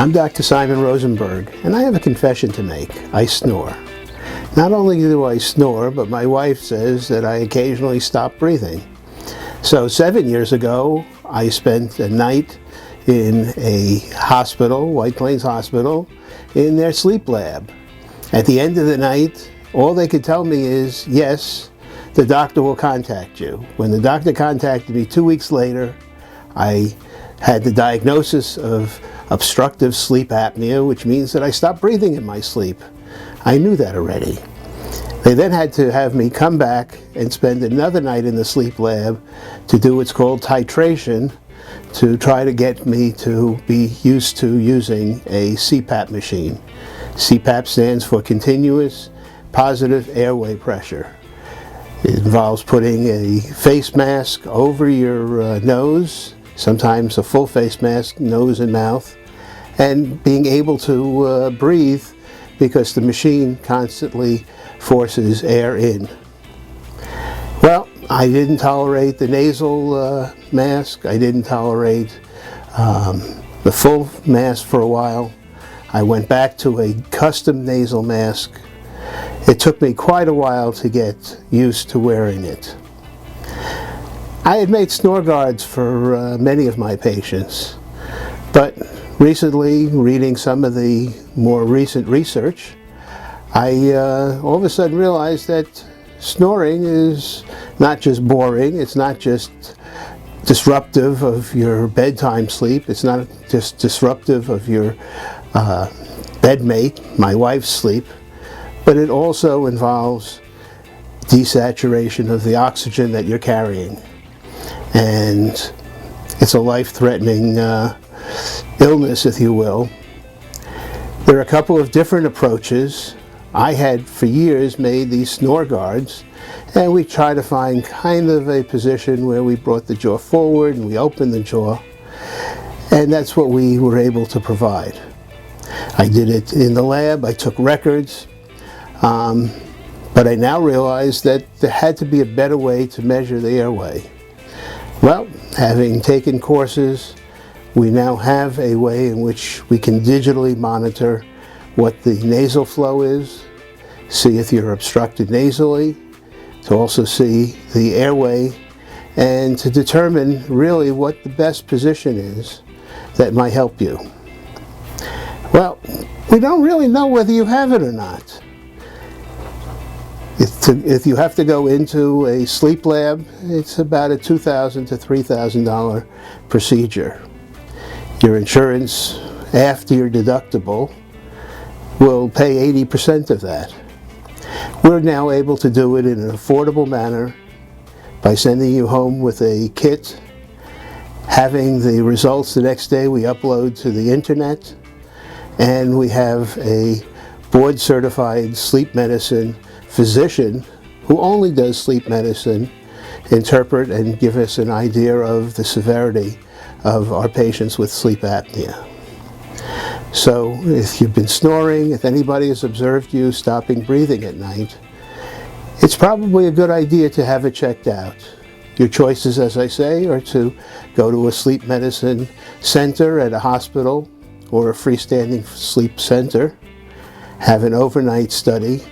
I'm Dr. Simon Rosenberg, and I have a confession to make. I snore. Not only do I snore, but my wife says that I occasionally stop breathing. So 7 years ago, I spent a night in a hospital, White Plains Hospital, in their sleep lab. At the end of the night, all they could tell me is, yes, the doctor will contact you. When the doctor contacted me 2 weeks later, I had the diagnosis of obstructive sleep apnea, which means that I stopped breathing in my sleep. I knew that already. They then had to have me come back and spend another night in the sleep lab to do what's called titration, to try to get me to be used to using a CPAP machine. CPAP stands for continuous positive airway pressure. It involves putting a face mask over your nose, sometimes a full face mask, nose and mouth, and being able to breathe because the machine constantly forces air in. Well, I didn't tolerate the nasal mask. I didn't tolerate the full mask for a while. I went back to a custom nasal mask. It took me quite a while to get used to wearing it. I had made snore guards for many of my patients, but recently, reading some of the more recent research, I all of a sudden realized that snoring is not just boring, it's not just disruptive of your bedtime sleep, it's not just disruptive of your bedmate, my wife's sleep, but it also involves desaturation of the oxygen that you're carrying. And it's a life-threatening illness, if you will. There are a couple of different approaches. I had for years made these snore guards, and we tried to find kind of a position where we brought the jaw forward and we opened the jaw, and that's what we were able to provide. I did it in the lab, I took records, but I now realize that there had to be a better way to measure the airway. Well, having taken courses, we now have a way in which we can digitally monitor what the nasal flow is, see if you're obstructed nasally, to also see the airway, and to determine really what the best position is that might help you. Well, we don't really know whether you have it or not. If you have to go into a sleep lab, it's about a $2,000 to $3,000 procedure. Your insurance, after your deductible, will pay 80% of that. We're now able to do it in an affordable manner by sending you home with a kit, having the results the next day we upload to the internet, and we have a board-certified sleep medicine physician who only does sleep medicine interpret and give us an idea of the severity of our patients with sleep apnea. So if you've been snoring, if anybody has observed you stopping breathing at night, it's probably a good idea to have it checked out. Your choices, as I say, are to go to a sleep medicine center at a hospital or a freestanding sleep center, have an overnight study.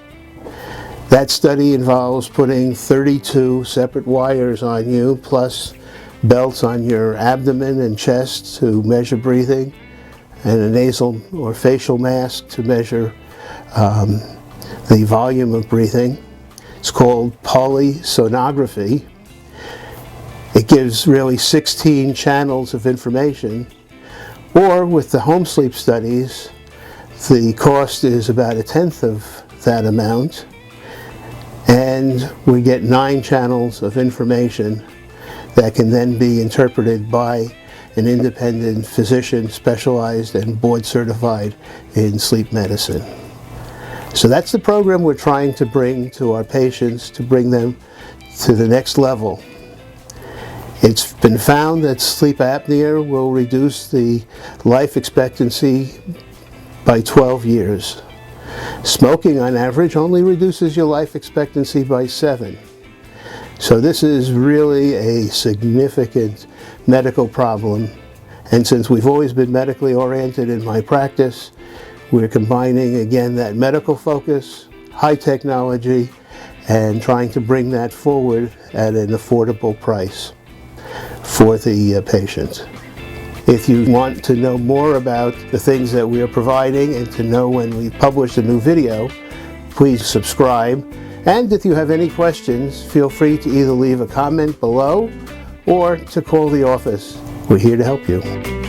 That study involves putting 32 separate wires on you, plus belts on your abdomen and chest to measure breathing, and a nasal or facial mask to measure the volume of breathing. It's called polysonography. It gives really 16 channels of information, or with the home sleep studies, the cost is about 1/10 of that amount, and we get 9 channels of information that can then be interpreted by an independent physician specialized and board certified in sleep medicine. So that's the program we're trying to bring to our patients, to bring them to the next level. It's been found that sleep apnea will reduce the life expectancy by 12 years. Smoking on average only reduces your life expectancy by 7. So this is really a significant medical problem, And since we've always been medically oriented in my practice, we're combining again that medical focus, high technology, and trying to bring that forward at an affordable price for the patient. If you want to know more about the things that we are providing and to know when we publish a new video, please subscribe. And if you have any questions, feel free to either leave a comment below or to call the office. We're here to help you.